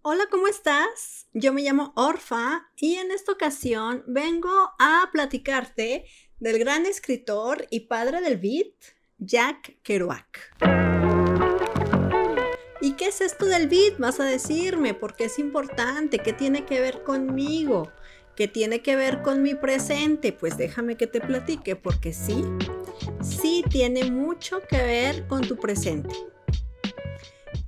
Hola, ¿cómo estás? Yo me llamo Orfa y en esta ocasión vengo a platicarte del gran escritor y padre del beat, Jack Kerouac. ¿Y qué es esto del beat? Vas a decirme, ¿por qué es importante? ¿Qué tiene que ver conmigo? ¿Qué tiene que ver con mi presente? Pues déjame que te platique, porque sí tiene mucho que ver con tu presente.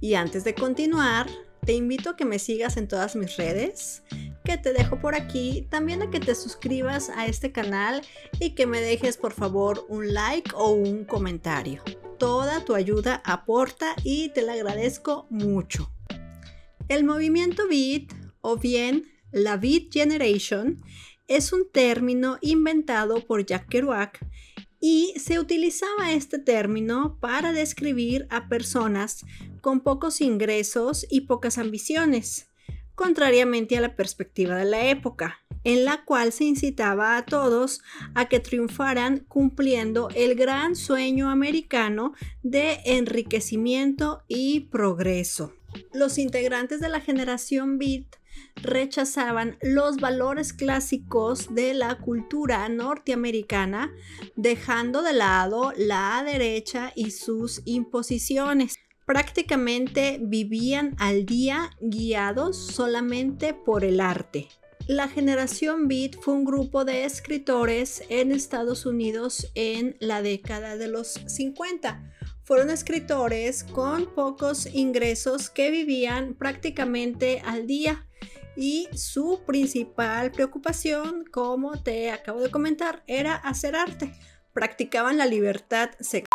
Y antes de continuar, te invito a que me sigas en todas mis redes, que te dejo por aquí, también a que te suscribas a este canal y que me dejes por favor un like o un comentario. Toda tu ayuda aporta y te la agradezco mucho. El movimiento beat, o bien la Beat Generation, es un término inventado por Jack Kerouac y se utilizaba este término para describir a personas con pocos ingresos y pocas ambiciones, contrariamente a la perspectiva de la época, en la cual se incitaba a todos a que triunfaran cumpliendo el gran sueño americano de enriquecimiento y progreso. Los integrantes de la generación Beat rechazaban los valores clásicos de la cultura norteamericana, dejando de lado la derecha y sus imposiciones. Prácticamente vivían al día guiados solamente por el arte. La generación Beat fue un grupo de escritores en Estados Unidos en la década de los 50. Fueron escritores con pocos ingresos que vivían prácticamente al día y su principal preocupación, como te acabo de comentar, era hacer arte. Practicaban la libertad sexual,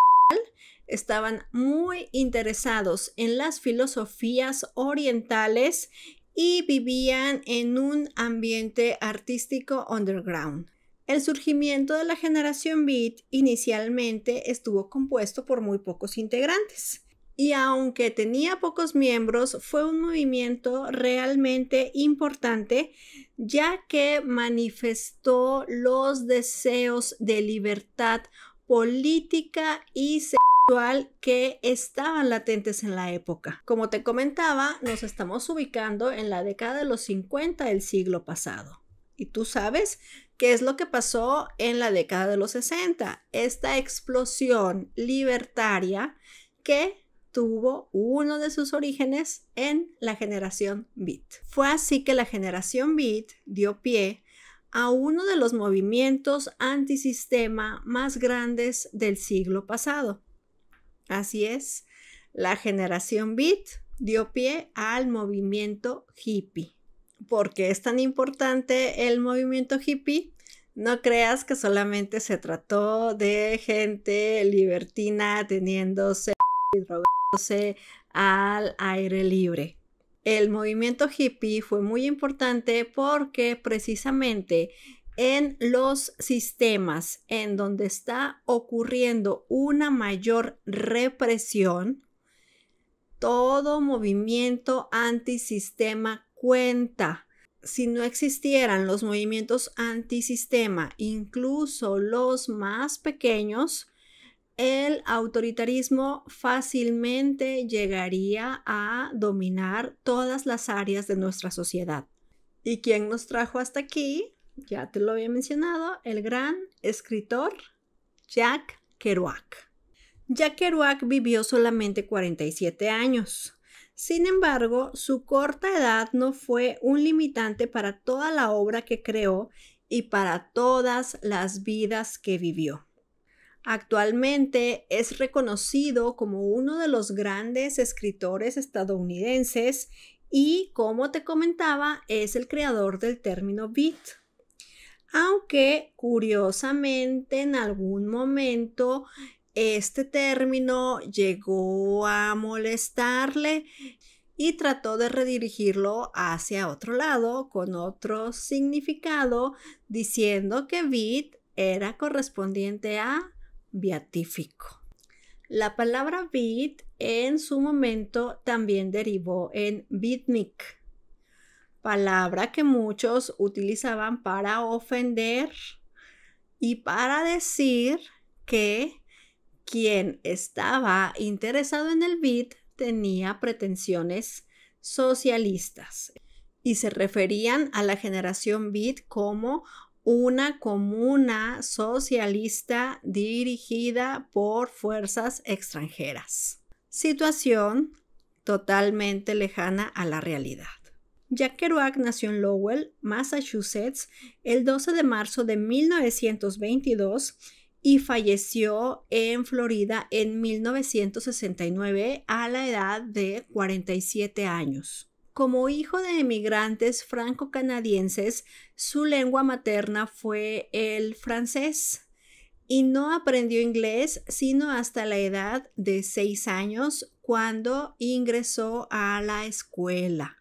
estaban muy interesados en las filosofías orientales y vivían en un ambiente artístico underground. El surgimiento de la generación Beat inicialmente estuvo compuesto por muy pocos integrantes. Y aunque tenía pocos miembros, fue un movimiento realmente importante, ya que manifestó los deseos de libertad política y sexual que estaban latentes en la época. Como te comentaba, nos estamos ubicando en la década de los 50 del siglo pasado. ¿Y tú sabes qué es lo que pasó en la década de los 60? Esta explosión libertaria que tuvo uno de sus orígenes en la generación Beat. Fue así que la generación Beat dio pie a uno de los movimientos antisistema más grandes del siglo pasado. Así es, la generación Beat dio pie al movimiento hippie. ¿Por qué es tan importante el movimiento hippie? No creas que solamente se trató de gente libertina teniéndose y drogándose al aire libre. El movimiento hippie fue muy importante porque precisamente en los sistemas en donde está ocurriendo una mayor represión, todo movimiento antisistema cuenta. Si no existieran los movimientos antisistema, incluso los más pequeños, el autoritarismo fácilmente llegaría a dominar todas las áreas de nuestra sociedad. ¿Y quién nos trajo hasta aquí? Ya te lo había mencionado, el gran escritor Jack Kerouac. Jack Kerouac vivió solamente 47 años. Sin embargo, su corta edad no fue un limitante para toda la obra que creó y para todas las vidas que vivió. Actualmente es reconocido como uno de los grandes escritores estadounidenses y, como te comentaba, es el creador del término beat. Aunque, curiosamente, en algún momento este término llegó a molestarle y trató de redirigirlo hacia otro lado con otro significado, diciendo que beat era correspondiente a beatífico. La palabra beat en su momento también derivó en beatnik, palabra que muchos utilizaban para ofender y para decir que quien estaba interesado en el beat tenía pretensiones socialistas y se referían a la generación Beat como una comuna socialista dirigida por fuerzas extranjeras. Situación totalmente lejana a la realidad. Jack Kerouac nació en Lowell, Massachusetts, el 12 de marzo de 1922 y falleció en Florida en 1969 a la edad de 47 años. Como hijo de emigrantes franco-canadienses, su lengua materna fue el francés y no aprendió inglés sino hasta la edad de 6 años cuando ingresó a la escuela.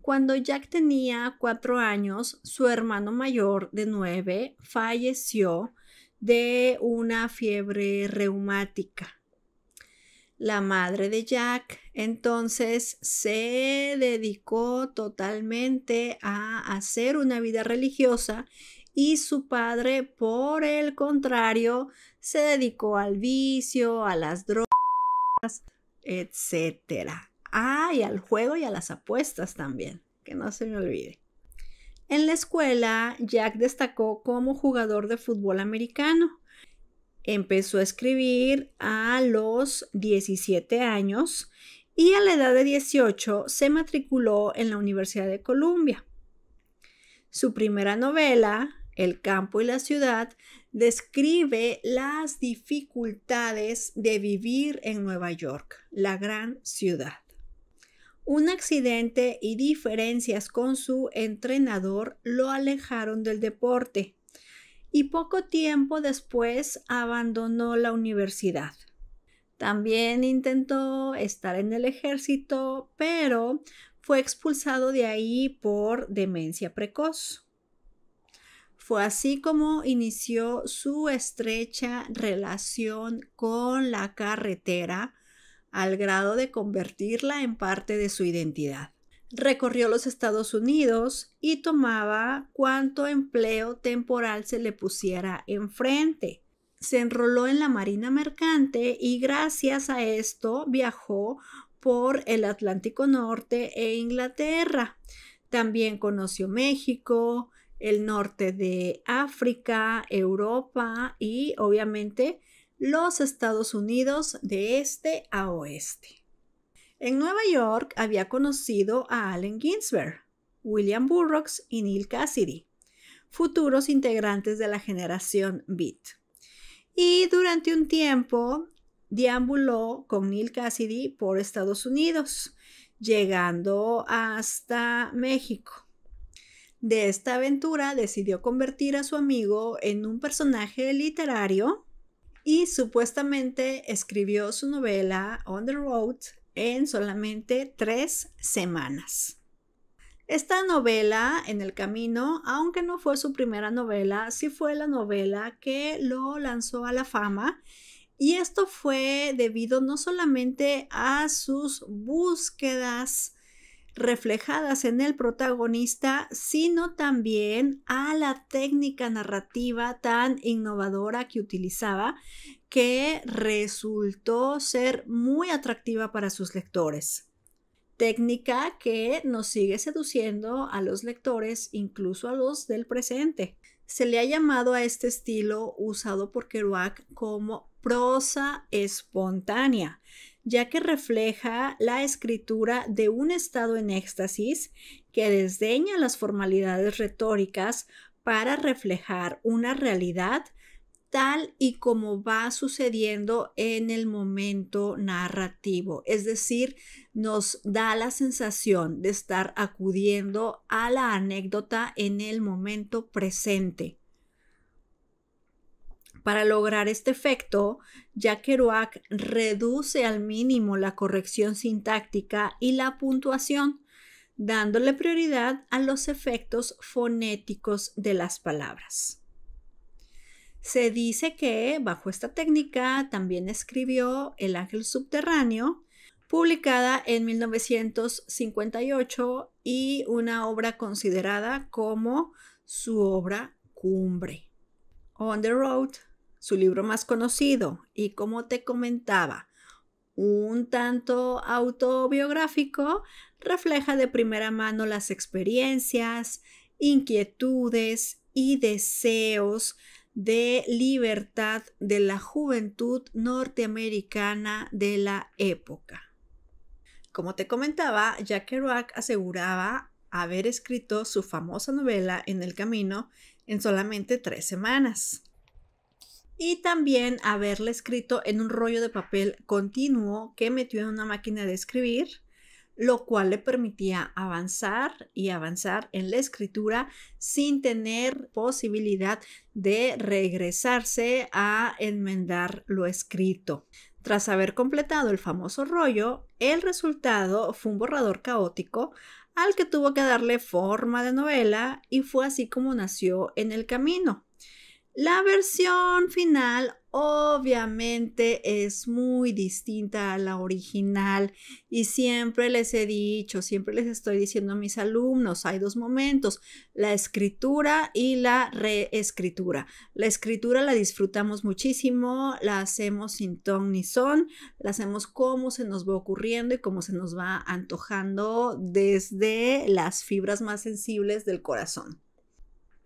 Cuando Jack tenía 4 años, su hermano mayor de 9 falleció de una fiebre reumática. La madre de Jack entonces se dedicó totalmente a hacer una vida religiosa y su padre, por el contrario, se dedicó al vicio, a las drogas, etc. Y al juego y a las apuestas también, que no se me olvide. En la escuela, Jack destacó como jugador de fútbol americano. Empezó a escribir a los 17 años y a la edad de 18 se matriculó en la Universidad de Columbia. Su primera novela, El campo y la ciudad, describe las dificultades de vivir en Nueva York, la gran ciudad. Un accidente y diferencias con su entrenador lo alejaron del deporte y poco tiempo después abandonó la universidad. También intentó estar en el ejército, pero fue expulsado de ahí por demencia precoz. Fue así como inició su estrecha relación con la carretera, al grado de convertirla en parte de su identidad. Recorrió los Estados Unidos y tomaba cuanto empleo temporal se le pusiera enfrente. Se enroló en la Marina Mercante y gracias a esto viajó por el Atlántico Norte e Inglaterra. También conoció México, el norte de África, Europa y obviamente los Estados Unidos de este a oeste. En Nueva York había conocido a Allen Ginsberg, William Burroughs y Neal Cassady, futuros integrantes de la generación Beat. Y durante un tiempo deambuló con Neal Cassady por Estados Unidos, llegando hasta México. De esta aventura decidió convertir a su amigo en un personaje literario y supuestamente escribió su novela On the Road en solamente 3 semanas. Esta novela, En el camino, aunque no fue su primera novela, sí fue la novela que lo lanzó a la fama, y esto fue debido no solamente a sus búsquedas reflejadas en el protagonista, sino también a la técnica narrativa tan innovadora que utilizaba, que resultó ser muy atractiva para sus lectores. Técnica que nos sigue seduciendo a los lectores, incluso a los del presente. Se le ha llamado a este estilo usado por Kerouac como prosa espontánea, ya que refleja la escritura de un estado en éxtasis que desdeña las formalidades retóricas para reflejar una realidad tal y como va sucediendo en el momento narrativo. Es decir, nos da la sensación de estar acudiendo a la anécdota en el momento presente. Para lograr este efecto, Jack Kerouac reduce al mínimo la corrección sintáctica y la puntuación, dándole prioridad a los efectos fonéticos de las palabras. Se dice que bajo esta técnica también escribió El ángel subterráneo, publicada en 1958 y una obra considerada como su obra cumbre. On the Road, su libro más conocido, y como te comentaba, un tanto autobiográfico, refleja de primera mano las experiencias, inquietudes y deseos de libertad de la juventud norteamericana de la época. Como te comentaba, Jack Kerouac aseguraba haber escrito su famosa novela En el Camino en solamente 3 semanas. Y también haberla escrito en un rollo de papel continuo que metió en una máquina de escribir, lo cual le permitía avanzar y avanzar en la escritura sin tener posibilidad de regresarse a enmendar lo escrito. Tras haber completado el famoso rollo, el resultado fue un borrador caótico al que tuvo que darle forma de novela y fue así como nació En el Camino. La versión final obviamente es muy distinta a la original y siempre les he dicho, siempre les estoy diciendo a mis alumnos, hay 2 momentos, la escritura y la reescritura. La escritura la disfrutamos muchísimo, la hacemos sin ton ni son, la hacemos como se nos va ocurriendo y como se nos va antojando desde las fibras más sensibles del corazón.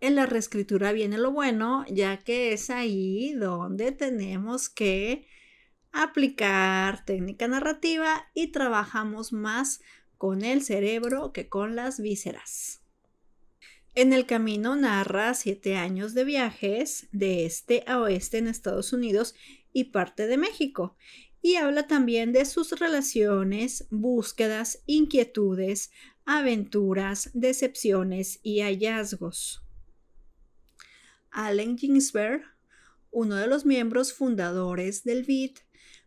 En la reescritura viene lo bueno, ya que es ahí donde tenemos que aplicar técnica narrativa y trabajamos más con el cerebro que con las vísceras. En el Camino narra 7 años de viajes de este a oeste en Estados Unidos y parte de México, y habla también de sus relaciones, búsquedas, inquietudes, aventuras, decepciones y hallazgos. Allen Ginsberg, uno de los miembros fundadores del Beat,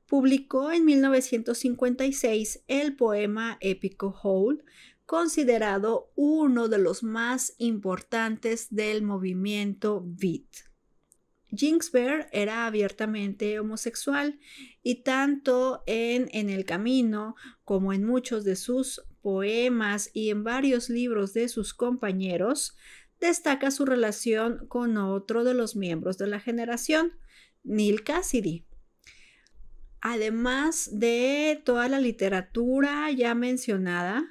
publicó en 1956 el poema épico Howl, considerado uno de los más importantes del movimiento Beat. Ginsberg era abiertamente homosexual y tanto en El Camino como en muchos de sus poemas y en varios libros de sus compañeros, destaca su relación con otro de los miembros de la generación, Neal Cassidy. Además de toda la literatura ya mencionada,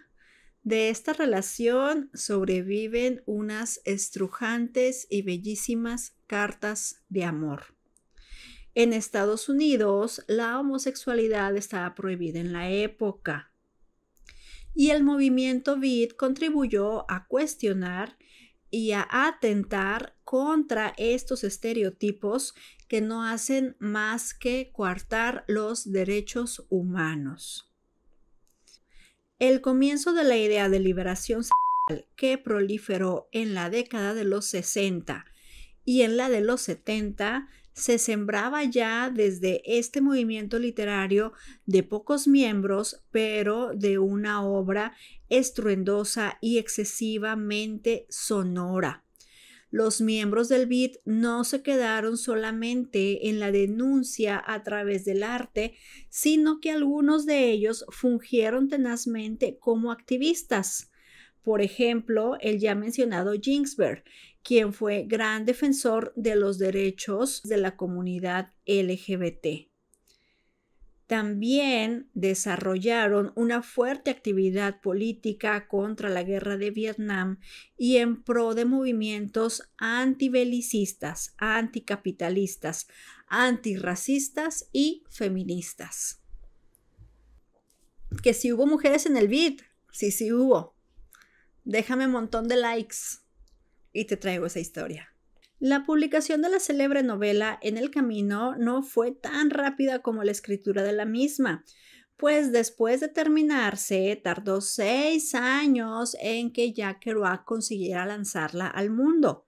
de esta relación sobreviven unas estrujantes y bellísimas cartas de amor. En Estados Unidos, la homosexualidad estaba prohibida en la época y el movimiento Beat contribuyó a cuestionar y a atentar contra estos estereotipos que no hacen más que coartar los derechos humanos. El comienzo de la idea de liberación sexual que proliferó en la década de los 60 y en la de los 70 se sembraba ya desde este movimiento literario de pocos miembros, pero de una obra estruendosa y excesivamente sonora. Los miembros del Beat no se quedaron solamente en la denuncia a través del arte, sino que algunos de ellos fungieron tenazmente como activistas. Por ejemplo, el ya mencionado Ginsberg, quien fue gran defensor de los derechos de la comunidad LGBT. También desarrollaron una fuerte actividad política contra la guerra de Vietnam y en pro de movimientos antibelicistas, anticapitalistas, antirracistas y feministas. Que si hubo mujeres en el Beat, sí hubo. Déjame un montón de likes y te traigo esa historia. La publicación de la célebre novela En el Camino no fue tan rápida como la escritura de la misma, pues después de terminarse tardó 6 años en que Jack Kerouac consiguiera lanzarla al mundo.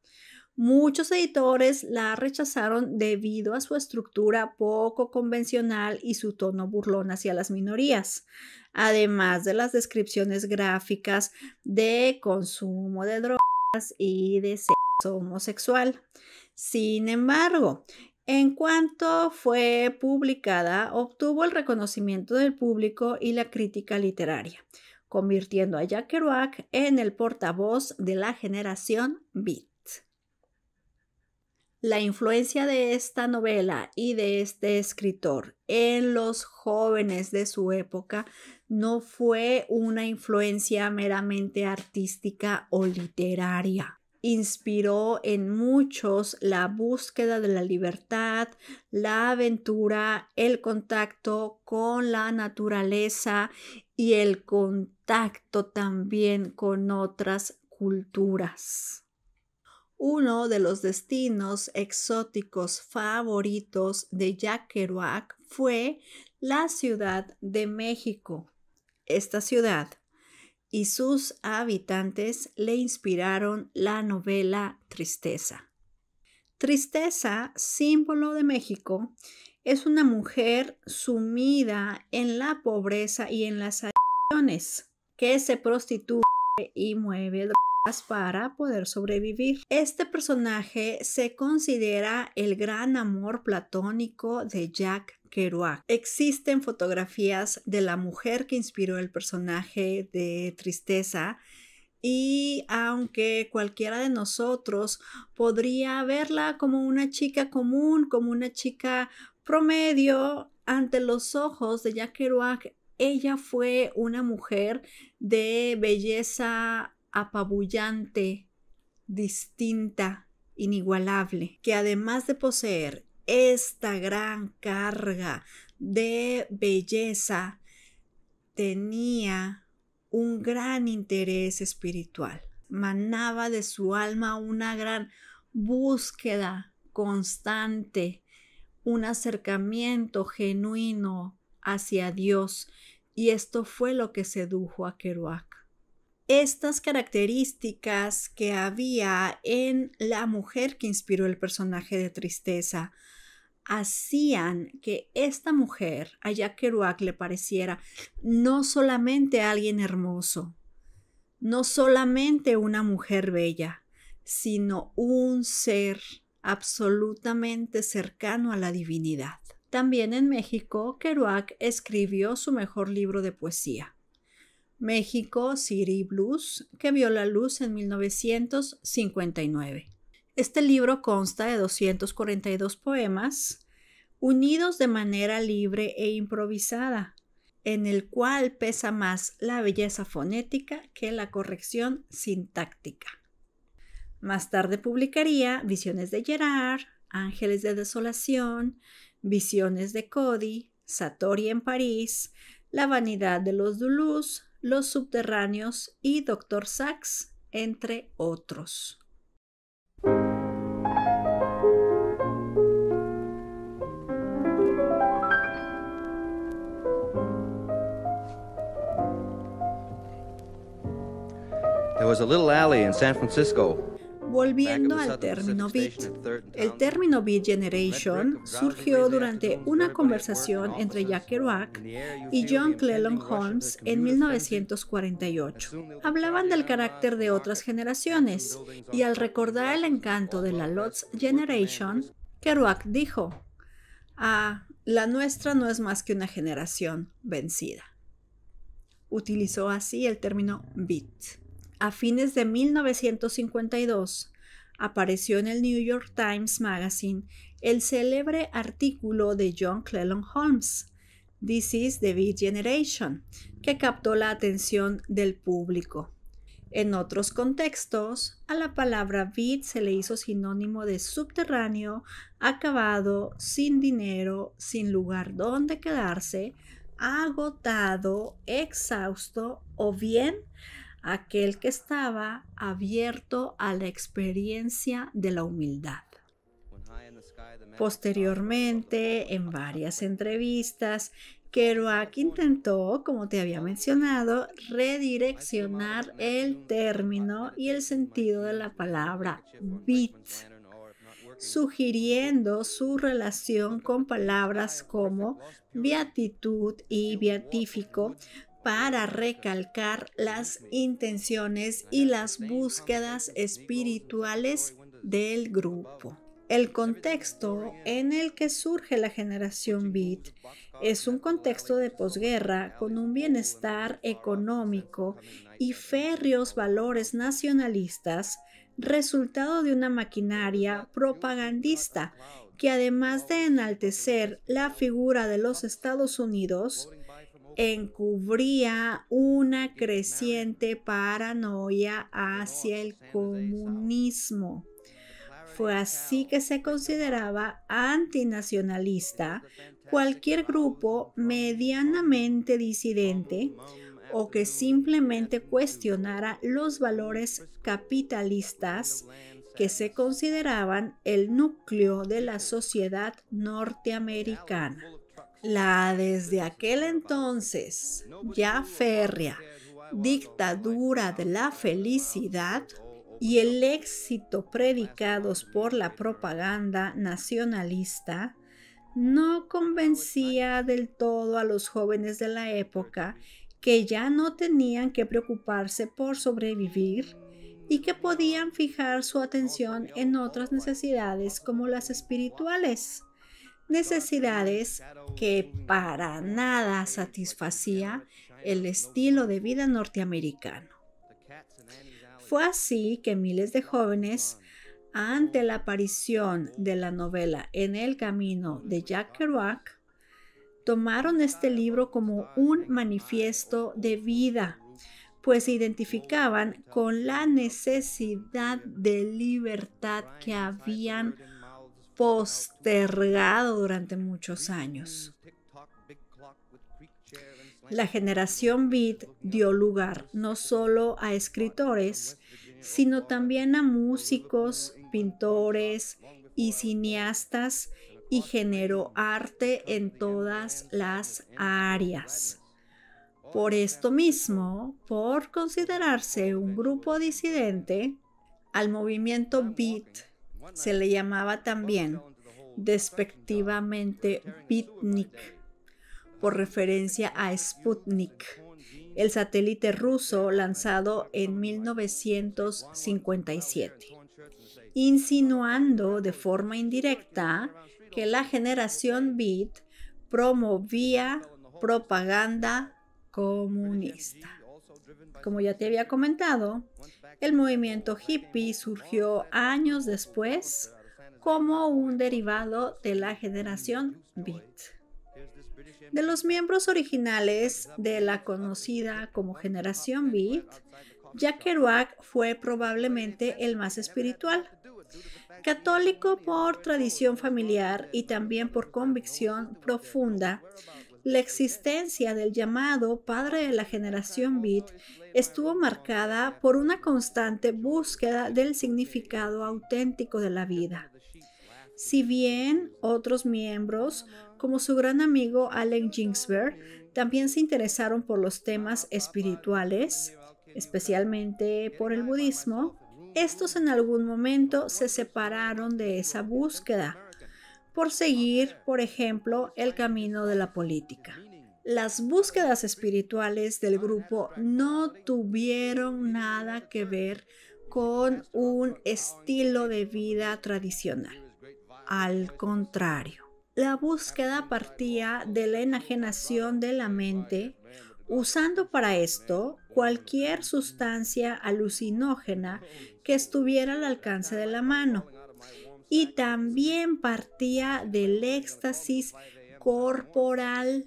Muchos editores la rechazaron debido a su estructura poco convencional y su tono burlón hacia las minorías, además de las descripciones gráficas de consumo de drogas y de sexo homosexual. Sin embargo, en cuanto fue publicada, obtuvo el reconocimiento del público y la crítica literaria, convirtiendo a Jack Kerouac en el portavoz de la generación Beat. La influencia de esta novela y de este escritor en los jóvenes de su época no fue una influencia meramente artística o literaria. Inspiró en muchos la búsqueda de la libertad, la aventura, el contacto con la naturaleza y el contacto también con otras culturas. Uno de los destinos exóticos favoritos de Jack Kerouac fue la Ciudad de México. Esta ciudad y sus habitantes le inspiraron la novela Tristeza. Tristeza, símbolo de México, es una mujer sumida en la pobreza y en las adicciones, que se prostituye y mueve drogas para poder sobrevivir. Este personaje se considera el gran amor platónico de Jack Kerouac. Existen fotografías de la mujer que inspiró el personaje de Tristeza y aunque cualquiera de nosotros podría verla como una chica común, como una chica promedio, ante los ojos de Jack Kerouac, ella fue una mujer de belleza apabullante, distinta, inigualable, que además de poseer esta gran carga de belleza, tenía un gran interés espiritual. Manaba de su alma una gran búsqueda constante, un acercamiento genuino hacia Dios, y esto fue lo que sedujo a Kerouac. Estas características que había en la mujer que inspiró el personaje de Tristeza hacían que esta mujer a Jack Kerouac le pareciera no solamente alguien hermoso, no solamente una mujer bella, sino un ser absolutamente cercano a la divinidad. También en México, Kerouac escribió su mejor libro de poesía, México City Blues, que vio la luz en 1959. Este libro consta de 242 poemas, unidos de manera libre e improvisada, en el cual pesa más la belleza fonética que la corrección sintáctica. Más tarde publicaría Visiones de Gerard, Ángeles de Desolación, Visiones de Cody, Satori en París, La vanidad de los Duluth, Los subterráneos y Dr. Sachs, entre otros. There was a little alley in San Francisco. Volviendo al término beat. El término Beat Generation surgió durante una conversación entre Jack Kerouac y John Cleland Holmes en 1948. Hablaban del carácter de otras generaciones y al recordar el encanto de la Lost Generation, Kerouac dijo: la nuestra no es más que una generación vencida. Utilizó así el término beat. A fines de 1952, apareció en el New York Times Magazine el célebre artículo de John Cleland Holmes, This is the Beat Generation, que captó la atención del público. En otros contextos, a la palabra beat se le hizo sinónimo de subterráneo, acabado, sin dinero, sin lugar donde quedarse, agotado, exhausto o bien aquel que estaba abierto a la experiencia de la humildad. Posteriormente, en varias entrevistas, Kerouac intentó, como te había mencionado, redireccionar el término y el sentido de la palabra beat, sugiriendo su relación con palabras como beatitud y beatífico, para recalcar las intenciones y las búsquedas espirituales del grupo. El contexto en el que surge la generación Beat es un contexto de posguerra con un bienestar económico y férreos valores nacionalistas, resultado de una maquinaria propagandista que, además de enaltecer la figura de los Estados Unidos, encubría una creciente paranoia hacia el comunismo. Fue así que se consideraba antinacionalista cualquier grupo medianamente disidente o que simplemente cuestionara los valores capitalistas que se consideraban el núcleo de la sociedad norteamericana. La desde aquel entonces ya férrea dictadura de la felicidad y el éxito predicados por la propaganda nacionalista no convencía del todo a los jóvenes de la época, que ya no tenían que preocuparse por sobrevivir y que podían fijar su atención en otras necesidades como las espirituales, necesidades que para nada satisfacía el estilo de vida norteamericano. Fue así que miles de jóvenes, ante la aparición de la novela En el camino de Jack Kerouac, tomaron este libro como un manifiesto de vida, pues se identificaban con la necesidad de libertad que habían postergado durante muchos años. La generación Beat dio lugar no solo a escritores, sino también a músicos, pintores y cineastas, y generó arte en todas las áreas. Por esto mismo, por considerarse un grupo disidente, al movimiento Beat se le llamaba también despectivamente Beatnik, por referencia a Sputnik, el satélite ruso lanzado en 1957, insinuando de forma indirecta que la generación Beat promovía propaganda comunista. Como ya te había comentado, el movimiento hippie surgió años después como un derivado de la generación Beat. De los miembros originales de la conocida como generación Beat, Jack Kerouac fue probablemente el más espiritual. Católico por tradición familiar y también por convicción profunda, la existencia del llamado padre de la generación Beat estuvo marcada por una constante búsqueda del significado auténtico de la vida. Si bien otros miembros, como su gran amigo Allen Ginsberg, también se interesaron por los temas espirituales, especialmente por el budismo, estos en algún momento se separaron de esa búsqueda por seguir, por ejemplo, el camino de la política. Las búsquedas espirituales del grupo no tuvieron nada que ver con un estilo de vida tradicional. Al contrario, la búsqueda partía de la enajenación de la mente, usando para esto cualquier sustancia alucinógena que estuviera al alcance de la mano. Y también partía del éxtasis corporal,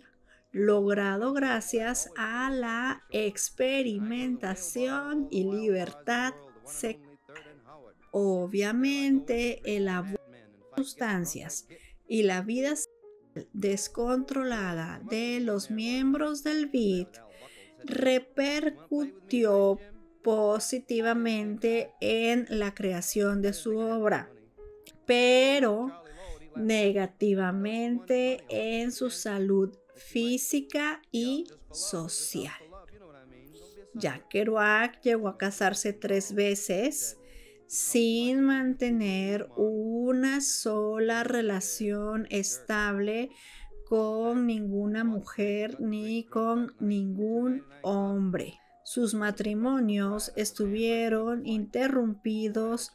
logrado gracias a la experimentación y libertad sexual. Obviamente, el abuso de sustancias y la vida descontrolada de los miembros del Beat repercutió positivamente en la creación de su obra, pero negativamente en su salud física y social. Jack Kerouac llegó a casarse 3 veces sin mantener una sola relación estable con ninguna mujer ni con ningún hombre. Sus matrimonios estuvieron interrumpidos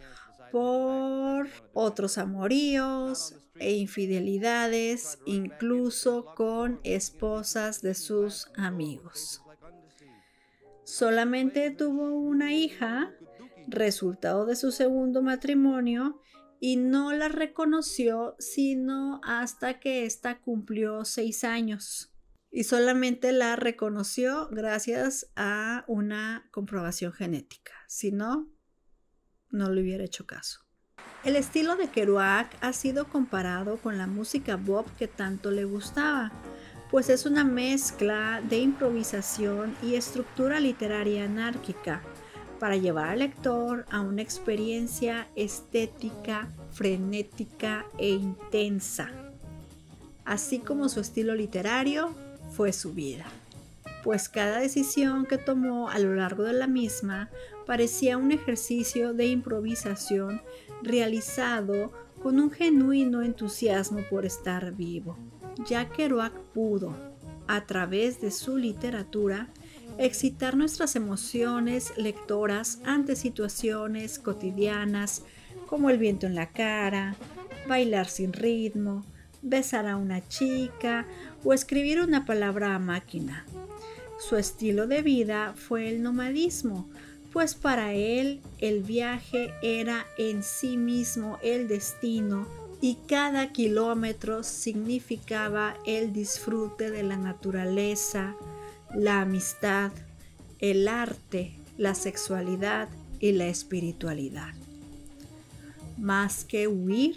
por otros amoríos e infidelidades, incluso con esposas de sus amigos. Solamente tuvo una hija, resultado de su segundo matrimonio, y no la reconoció sino hasta que ésta cumplió 6 años. Y solamente la reconoció gracias a una comprobación genética. Si no, no le hubiera hecho caso. El estilo de Kerouac ha sido comparado con la música bop que tanto le gustaba, pues es una mezcla de improvisación y estructura literaria anárquica para llevar al lector a una experiencia estética, frenética e intensa. Así como su estilo literario, fue su vida, pues cada decisión que tomó a lo largo de la misma parecía un ejercicio de improvisación realizado con un genuino entusiasmo por estar vivo. Ya Kerouac pudo, a través de su literatura, excitar nuestras emociones lectoras ante situaciones cotidianas como el viento en la cara, bailar sin ritmo, besar a una chica o escribir una palabra a máquina. Su estilo de vida fue el nomadismo, pues para él el viaje era en sí mismo el destino y cada kilómetro significaba el disfrute de la naturaleza, la amistad, el arte, la sexualidad y la espiritualidad. Más que huir,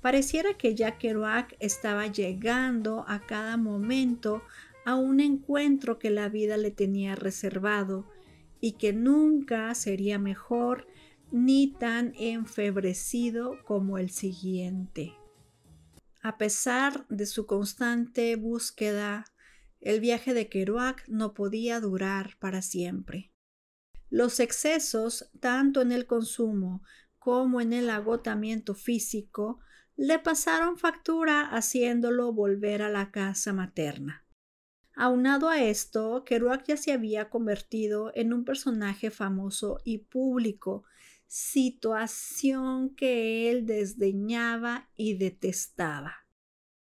pareciera que ya Kerouac estaba llegando a cada momento a un encuentro que la vida le tenía reservado y que nunca sería mejor ni tan enfebrecido como el siguiente. A pesar de su constante búsqueda, el viaje de Kerouac no podía durar para siempre. Los excesos, tanto en el consumo como en el agotamiento físico, le pasaron factura haciéndolo volver a la casa materna. Aunado a esto, Kerouac ya se había convertido en un personaje famoso y público, situación que él desdeñaba y detestaba.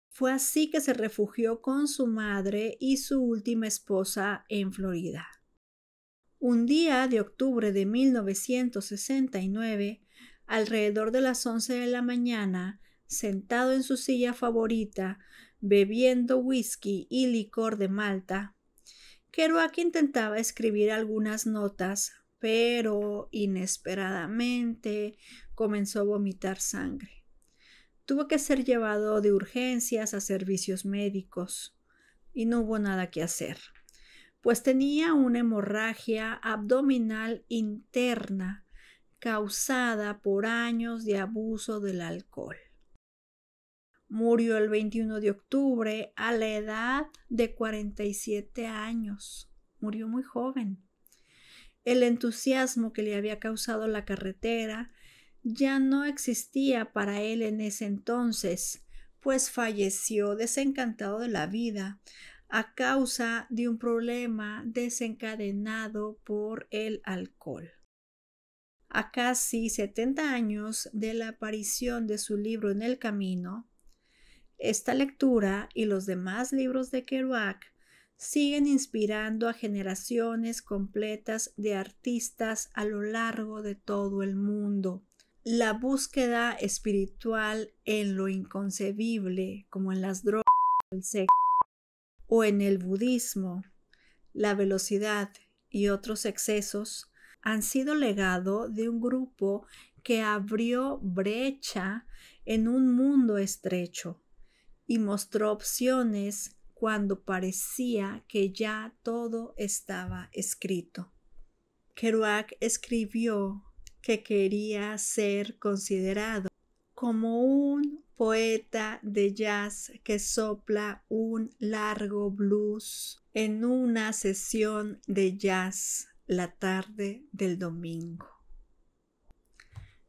Fue así que se refugió con su madre y su última esposa en Florida. Un día de octubre de 1969, alrededor de las 11 de la mañana, sentado en su silla favorita, bebiendo whisky y licor de Malta, Kerouac intentaba escribir algunas notas, pero inesperadamente comenzó a vomitar sangre. Tuvo que ser llevado de urgencias a servicios médicos y no hubo nada que hacer, pues tenía una hemorragia abdominal interna causada por años de abuso del alcohol. Murió el 21 de octubre a la edad de 47 años. Murió muy joven. El entusiasmo que le había causado la carretera ya no existía para él en ese entonces, pues falleció desencantado de la vida a causa de un problema desencadenado por el alcohol. A casi 70 años de la aparición de su libro En el Camino, esta lectura y los demás libros de Kerouac siguen inspirando a generaciones completas de artistas a lo largo de todo el mundo. La búsqueda espiritual en lo inconcebible, como en las drogas, el sexo, o en el budismo, la velocidad y otros excesos, han sido legado de un grupo que abrió brecha en un mundo estrecho y mostró opciones cuando parecía que ya todo estaba escrito. Kerouac escribió que quería ser considerado como un poeta de jazz que sopla un largo blues en una sesión de jazz la tarde del domingo.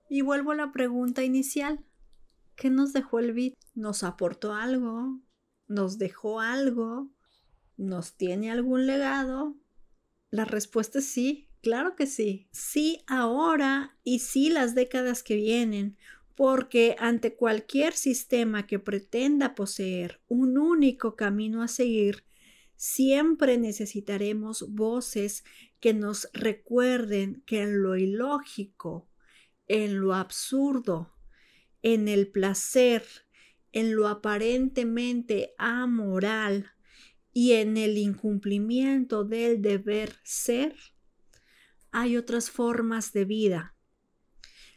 Y vuelvo a la pregunta inicial. ¿Qué nos dejó el beat? ¿Nos aportó algo? ¿Nos dejó algo? ¿Nos tiene algún legado? La respuesta es sí, Claro que sí. Sí ahora y sí las décadas que vienen, porque ante cualquier sistema que pretenda poseer un único camino a seguir, siempre necesitaremos voces que nos recuerden que en lo ilógico, en lo absurdo, en el placer, en lo aparentemente amoral y en el incumplimiento del deber ser, hay otras formas de vida,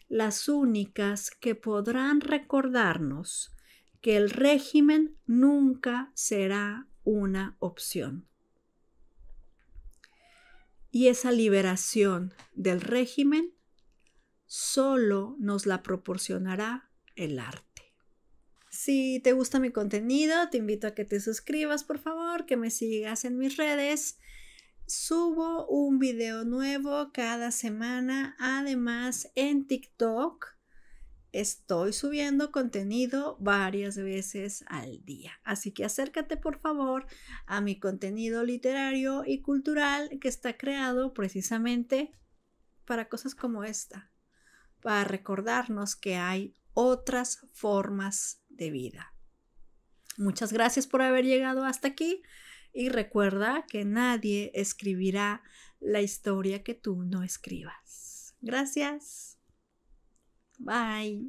las únicas que podrán recordarnos que el régimen nunca será una opción. Y esa liberación del régimen solo nos la proporcionará el arte. Si te gusta mi contenido, te invito a que te suscribas, por favor, que me sigas en mis redes. Subo un video nuevo cada semana. Además, en TikTok estoy subiendo contenido varias veces al día. Así que acércate, por favor, a mi contenido literario y cultural que está creado precisamente para cosas como esta, para recordarnos que hay otras formas de vida. Muchas gracias por haber llegado hasta aquí y recuerda que nadie escribirá la historia que tú no escribas. Gracias. Bye.